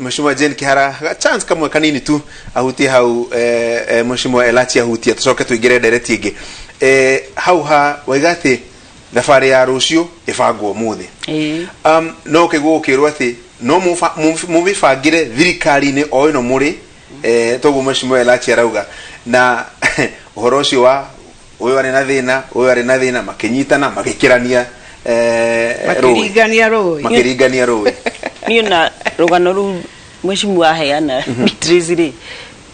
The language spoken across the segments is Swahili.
Mheshimiwa Jane Kihara chance kamwe kanini tu ahutie hau Mheshimiwa Elachi ahutie tucoke tuigire ndereti ingi hau ha waigate thabarĩ ya rũciũ ĩbangwo mũthĩ no kĩguo kĩrwo atĩ no mũbĩbangĩre thirikari-inĩ o ĩno mũrĩ toguo Mheshimiwa Elachi arauga na ũhoro ũcio wa ũyũ arĩ na thĩna makĩnyitana magĩkĩrania makĩringania rũĩ niyo na rugano ru Mheshimiwa heana mitrizire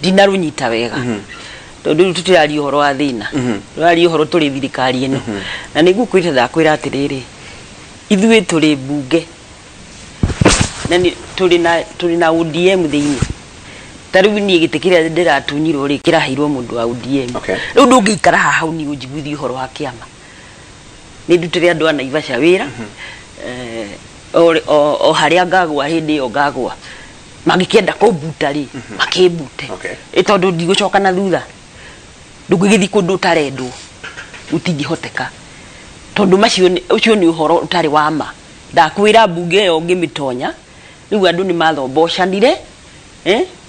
dinarunyita wega tondu tutirari uhoro wa thina rari uhoro turi thirikari eno na niguo kwita ndakwira atiriri ithuĩ turi bunge na turi na ODM thiini tariu ni gitikira ndiratunyirwo ri kirahirwo mundu wa ODM riu ndungikara hau ni unjiguthi uhoro wa kiama ni ndutire andu ana Naivasha wira o haria ngagwa hindi yo ngagwa magikienda kubuta ri makibute tondu ndigucoka na thutha ndungigithi kundu tarendwo utingihoteka tondu macio ucio ni uhoro utari wa ma ndakwira bunge yo ngimitonya riu andu ni mathombocanire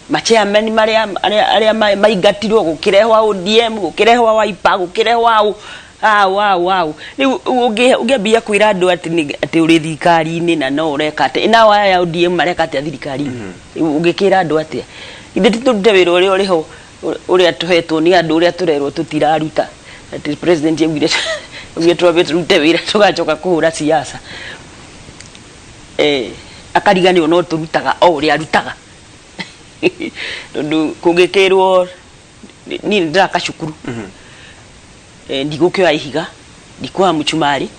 machairman aria maingatirwo gukirehwa ODM gukirehwa Wiper gukirehwa wow ungebia kwira andu ati uri thirikari-ini na no ureka ati ina wa ya ODM mareka ati thirikari-ini ungikira andu ati ithe turute wira uri uriho uria tuhetwo ni andu uria turerwo tutiraruta ati president yegwire turute wira tugacoka kuhura siasa akariganio no turutaga o uria arutaga tondu kungikirwo ni ndaka cukuru ndigukioya ihiga ndikuwa muchumari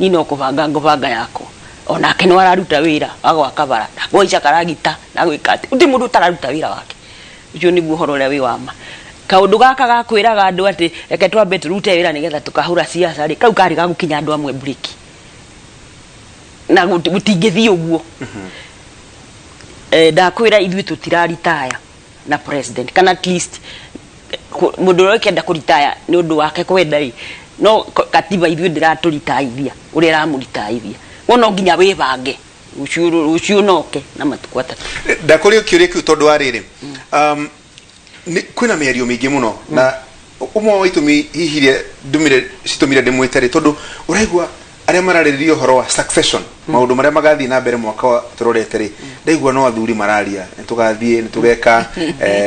nino kubanga yako ona keno araruta wira agwa kabara goica karagita na gwikate uti mundu tararuta wira wake ucio ni buhoro ria wi wama kaundu gaka gakwiraga andu ati reke twambe turute wira nigetha tukahura siasa ri kau kari gagukinya andu amwe break na gutingithi uguo ndakwira ithuĩ tutiraritaya na president kana at least mundu rokenda kuritaya ni undu wake kwenda ri no katiba ithuĩ ndiraturitaithia uria ramuritaithia wono nginya wibange ucio noke na matuku atatu ndakũria kiuria kiu tondu wa rĩrĩ kwina mĩario mĩingĩ mũno na umwe wa itũmi hihirie ndumire citumire ndimwite ri tondu uraigua aria mararĩrĩria ũhoro wa succession maundu maria magathii na mbere mwaka wa turorete ri ndaigua no athuri mararia nitugathie nitugeka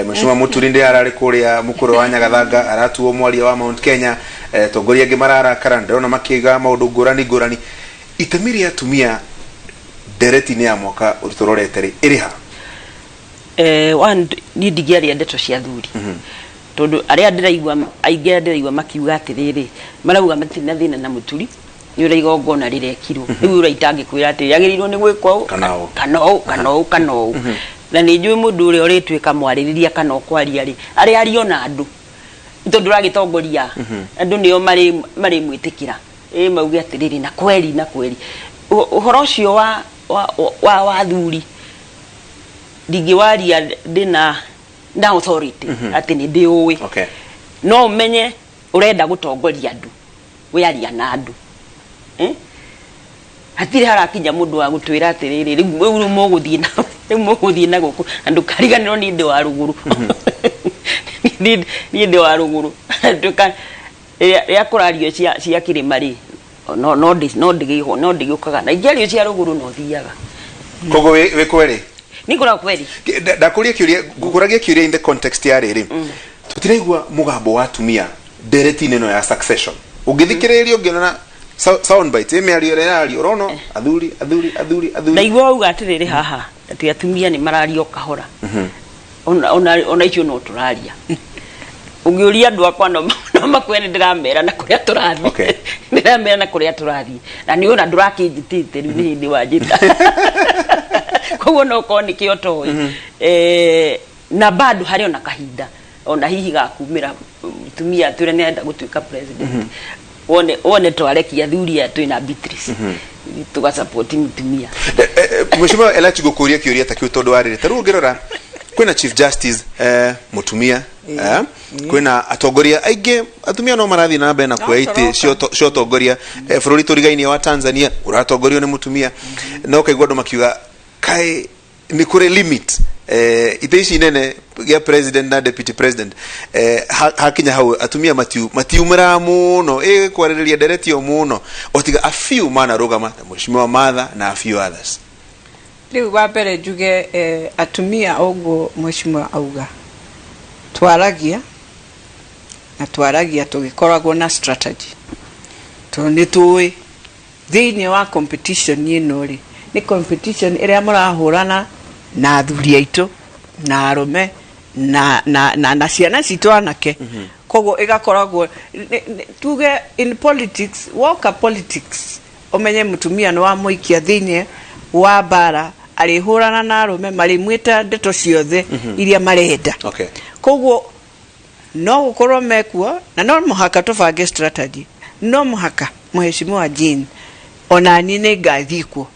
Mheshimiwa Muturi ndi arari kuria mukuru wa Nyagathanga aratuo mwaria wa Mount Kenya tongoria ngi mararakara ndona makiga maundu ngurani itemi ya atumia ndereti-inĩ ya mwaka uturorete ri iriha one ni ndigiaria ndeto cia athuri tondu aria ndiraigua makiuga atiriri marauga matina thina na Muturi ni uraigongona rirekirwo riu uraitangikwira ati yagirirwo ni gwikwo kanao na ni njui mundu uri uritwika mwaririria kana okwaria ri aria ariona andu tondu ragitongoria andu nio mari mwitikira mauge atiriri na kweli uhoro ucio wa athuri ndigiwaria ndina na authority ati ni ndiuwi no umenye urenda gutongoria andu wiaria na andu hatire harakinya mundu wa gutwira atiriri riu muguthie na guku andu kariganirwo ni ndi wa ruguru ni ndi wa ruguru tuka ya kurario cia kirima ri no ndigiukaga na igerio cia ruguru no thiaga kogo we kweri nikora kweri ndakuria kiuria ngukuragia kiuria in the context ya riri tutiraigua mugambo wa atumia ndereti-inĩ no ya succession ungithikiriria ungiona sound bite miario rono athuri na igwa uga atiriri haha ati atumia ni marario kahora ona icio no turaria ungiuria andu akwa no makwene ndiramera na kuria turathi ndiramera na kuria turathi na ni ona ndurakinjitite riu ni hindi wanjita koguo no koni kioto na bado hari ona kahinda ona hihi gakumira tumia twire nenda gutuika president one twarekia thuria twina Beatrice tuga support mutumia Mheshimiwa Elachi gukuria kiuria takiu tondu warire taru ngirora kwina Chief Justice mutumia kwina atongoria aingi atumia no marathi na mbere na kuyaiti cio tongoria bururi turigainie wa Tanzania uratongorio ni mutumia no kaigwa andu makiuga kai ni kure limit itaishi nene ya president na deputy president hakinya hau atumia matiu mramuno kwareria directio muno otiga a few mana rogama mheshimiwa Martha na a few others. Riu wa mbere njuge atumia oguo mheshimiwa auga twaragia tugikoragwo na strategy to ni tuwe thiini wa competition ino ri ni competition iria murahurana na athuri aitu na arume na ciana citu anake kogo igakoragwo tuge in politics woka politics omenye mutumia no amuikia thiini wa bara arihurana na arume marimwita ndeto ciothe iria marenda kogo no gukorwo mekuo na no muhaka tubange strategy no muhaka mheshimiwa Jean ona ni ne gathiko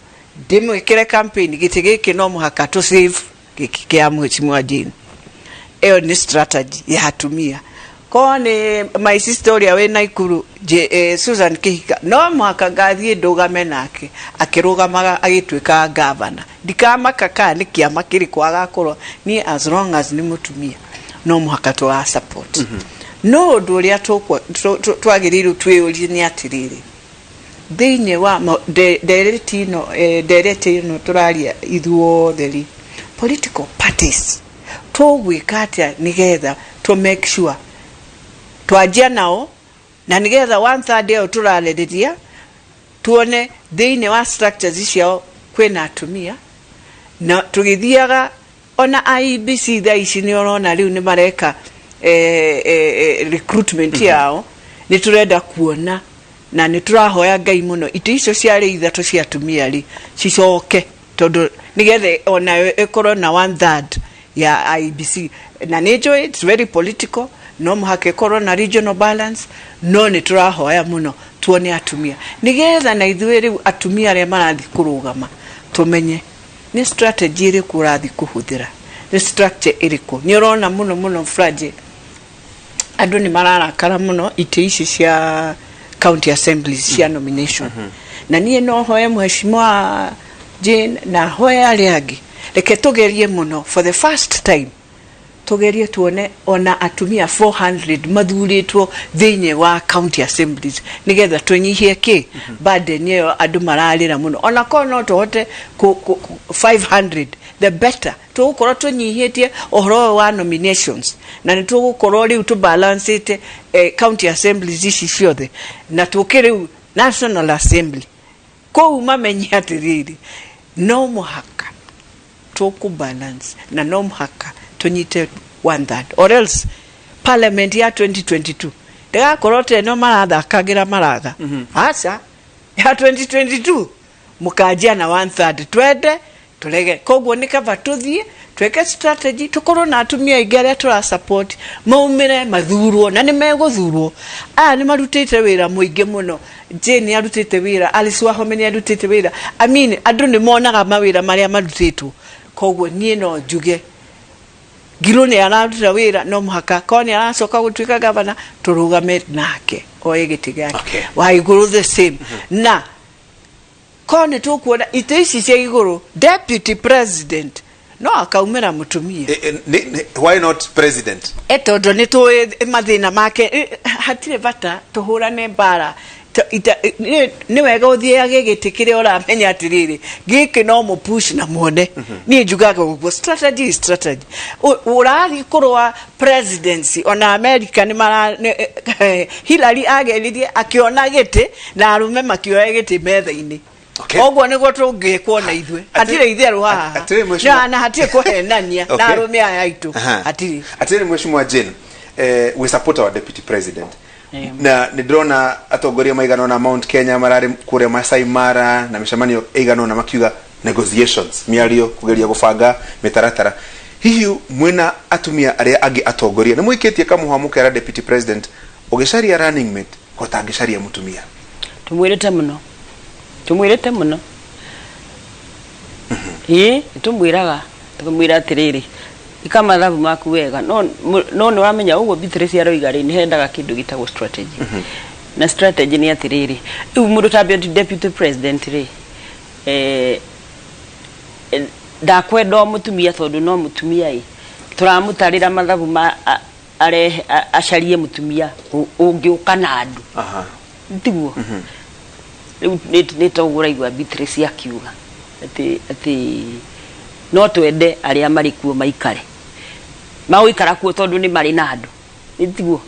ndimwikire campaign gitigiki no muhaka tu save kikia mheshimiwa Jean eo ni strategy ya atumia kone my sister uria we Naikuru Susan Kihika no muhaka gathie ndugame nake akirugamaga agitwika governor ndikamakaka ni kiama kiri kwaga korwo ni as long as ni mutumia no muhaka to support no nduria twagiriru twiyuri ni atiriri thiini wa deretino turaria ithuo theri political parties tugwikatia nigetha to make sure twajia nao na nigetha 1/3 yao turalereria tuone thiini wa structures icio kwina atumia na tugithiaga ona IBC thaici ni orona riu ni mareka recruitment yao ni turenda kuona na ni turahoya Ngai muno ito icio ciari ithatu cia atumia ri cicoke tondu nigethe ona ekorwo na 1/3 ya IBC na nijo it's very political no muhake korwo na regional balance no ni turahoya muno tuone atumia nigetha na ithuĩ riu atumia aria marathi kurugama tumenye ni strategy iri kurathi kuhuthira ni structure iriko ni urona muno frage andu ni mararakara muno ite ici cia county assemblies cia nomination na nie no hoye mheshimiwa Jean na hoye aliagi reke tugerie muno for the first time tugerie tuone ona atumia 400 mathuritwo thiini wa county assemblies nigetha tunyihie ki burden yo andu mararira muno ona ko no tohote 500 the better tugukorwo tunyihitie ohoro wa nominations na ni tugukorwo riu tu balance it county assemblies ici ciothe na tukiri national assembly ko mamenye atiriri no muhaka tuku balance na no muhaka tunyite 1/3 or else parliament ya 2022 ndega korote no marathakagira maratha acha ya 2022 mukajia na 1/3 twende tulege koguo ni kava tuthie tweke strategy tukorwo na atumia igere tura support maumire mathurwo na ni meguthurwo ni marutite wira muingi muno Jane arutite wira Alice Wahome arutite wira andu ni monaga mawira maria marutitwo koguo nie no njuge Giloni araruta wira no muhaka koni aracoka gutwika governor turugame nake oegiti gake wa iguru the same na koni tukuona ite ici cia iguru deputy president no akaumira mutumia why not president etondo ni tu mathina make hatire bata tuhurane bara ni wega uthie agigiti ora menya atiriri giki no mu push na muone ni njugaga uguo strategy urari kurwa presidency ona America ni mara Hillary ageririe akiona giti na arume makioya giti metha-ini oguo niguo tungikuona ithwe atire itherũ haha na hatire kuhenania na arume aya aitu atire mheshimiwa Jane we support our deputy president na nidrona atongoria maigano na Mount Kenya marari kure Masai Mara na mishamanio igano na makiuga negotiations miario kugeria gubanga mitaratara hihi mwena atumia aria agi atongoria na muikitie kama muhamuke ara deputy president ugisharia running mate kotangisharia mutumia tumwirete muno tumwiraga tukamwira atiriri ikama thabu maku wega no uramenya uguo Beatrice aroiga ri ni hendaga kindu gitagwo strategy na strategy ni atiriri mundu tabia deputy president ri ndakwenda mutumia tondu no mutumia turamutarira mathabu ma are acarie mutumia ungiuka na andu ndiguo ni togura igwa Beatrice akiuga ati no twende aria mari kuo maikare mauikara kuo tondu ni mari na andu ndiguo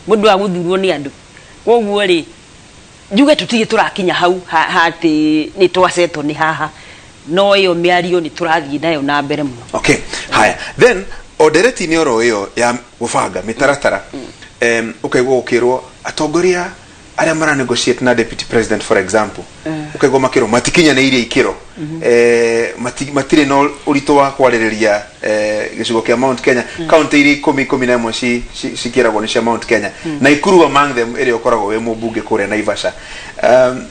mundu aguthurwo ni andu koguo ri njuge tutige turakinya hau hati ni twaceto ni haha no iyo miario ni turathii nayo na mbere muno. Okay, haya then odereti ni oro iyo ya gubanga mitaratara ukaigwo ukirwo atongoria aria mara negotiate na deputy president for example ukaigwo makiro matikinya na iria ikiro matire no urito wa kwaririria gicigo kia Mount Kenya county iri 10 cikiragwo ni cia Mount Kenya na ikuru among them ere okoragwo we mubunge kure Naivasha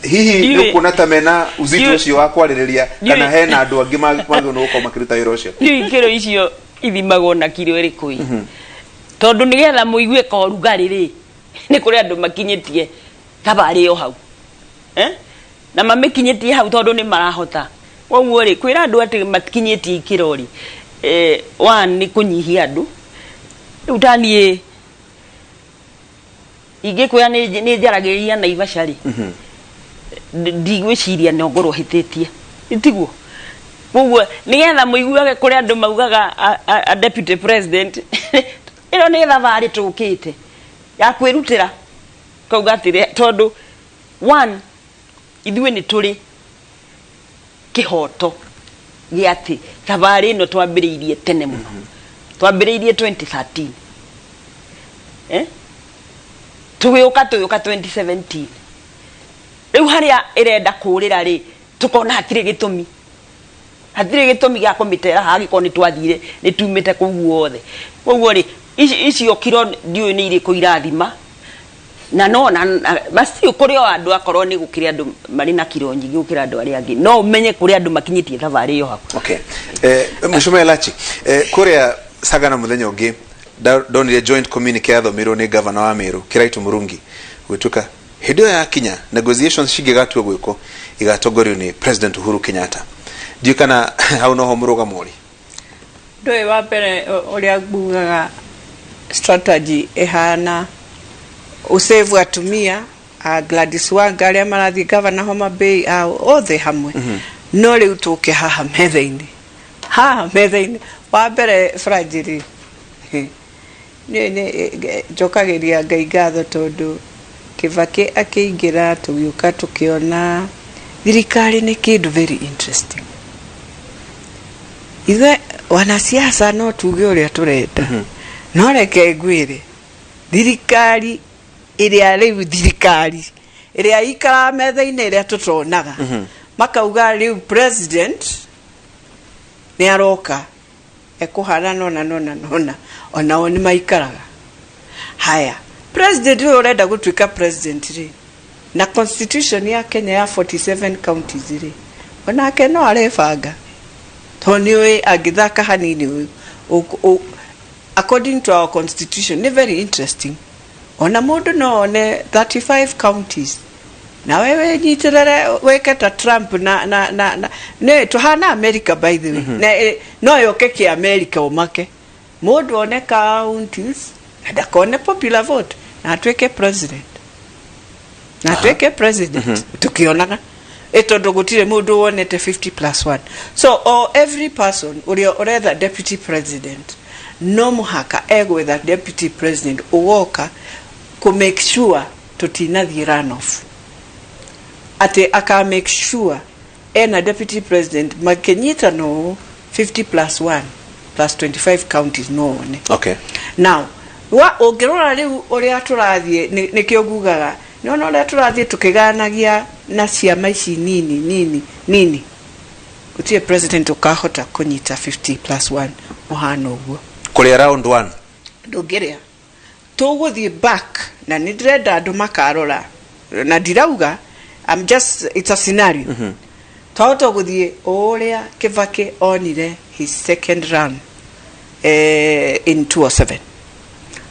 hihi ni kuna tamena uzito ucio wa kwaririria kana hena andu angi magio no gukoma kiruta wira ucio ni ikiro icio ithimagwo na kiro iriku tondu nigetha muigue ka rugari ri ni kuri andu makinyitie tabari yo hau na mamekinyitie hau tondu ni marahota woguo ri kwira andu ati matikinyitie ikirori one ni kunyihia andu utanie ingikuya ni njaragiria Naivasha ri ndigwiciria no ngorwo hititie itiguo woguo nigetha muiguage kuri andu maugaga a deputy president ino ni thabari tukite ya kwirutira kauga atire tondu one ithuĩ nĩ tũrĩ kĩhoto gĩa atĩ thabarĩ ĩno twambĩrĩirie tene mũno twambĩrĩirie 2013 tũgĩũka 2017 rĩu harĩa ĩrenda kũrĩra rĩ tũkona hatirĩ gĩtũmi gĩa kũmĩtera hagĩkorwo nĩ twathire nĩ tumĩte kũu guothe koguo rĩ icio kiro ndiũĩ nĩ irĩkũ irathima na no basi kuri o andu akorwo ni gukiri andu mari na kiro nyingi gukira andu ari angi no umenye kuri andu makinyitie thavari yo hapo. Okay, Mheshimiwa Elachi kuria sagana muthenya ungi donire joint communique athomirwo ni governor wa Meru Kiraitu Murungi gwituka hidio ya kinya negotiations shigigatwe gwiko igatongorio ni President Uhuru Kenyatta dio kana hau no homuruga mori ndoi wa pere uria bugaga strategy ehana usevu atumia Gladys Wanga aria marathi governor Homa Bay othe hamwe no riu tuke haha methaini wa mbere fragile ni jokageria Ngai ngatho tondu Kibaki akiingira tugiuka tukiona thirikari ni kindu very interesting ithe wanasiasa no tuge uria turenda no reke ngwire thirikari iria riu thirikari iria ikara metha-ini iria tutonaga makauga riu president ni aroka ekuhana nona onao ni maikaraga haya president uyu urenda gutuika president ri na constitution ya Kenya ya 47 counties ri onake no arebanga toni we agithaka hanini according to our constitution ni very interesting ona mundu no ne 35 counties na wewe nyitirere weketa Trump na ne tuhana America by the way na no yoke ki America umake mundu one counties na kone popular vote na tweke president tukionaga etondo gutire mundu wonete 50+1 so every person or the deputy president no muhaka with the deputy president uwoka to make sure tutina the runoff ate aka make sure ena deputy president makenyita no 50+1 plus 25 counties no one. Okay, now wa ogirora riu uria turathie nikio gugaga no uria turathie tukiganagia na ciama ici nini gutie president ukahota kunyita 50+1 muhano uguo kuri round 1 ndugiria tuguthie back na ndirenda andu makarora na ndirauga it's a scenario tawto guthie uria Kibaki onire his second run in 2007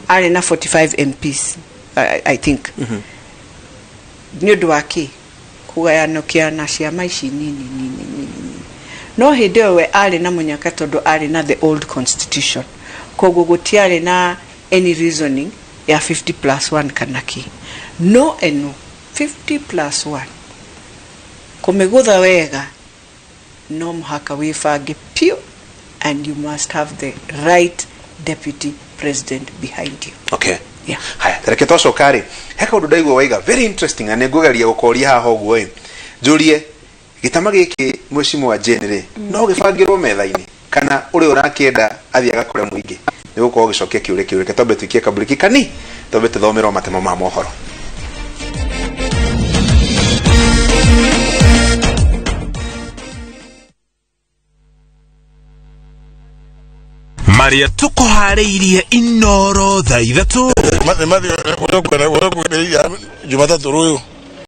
ari na 45 MPs I think ni undu waki kugayanokia na ciama ici nini no hindi we ari na munyaka tondu ari na the old constitution koguo gutiari na any reasoning ya 50+1 kanaki no eno 50+1 kumegutha wega no muhaka wifange pio and you must have the right deputy president behind you. Okay. Yeah. Haya, tereke twacokari heka undu ndaigua waiga very interesting na ngugaria gukoria haha uguo njurie gitama giki mheshimiwa Jane no gibangirwo metha-ini kana uri urakienda athia gakore muingi ni gukorwo gicokia kiure ketombe twikie kabuliki kani tombe tuthomerwo matemo ma mohoro. Maria tuko hareirie inoro thaa 3 Jumatatu ruyu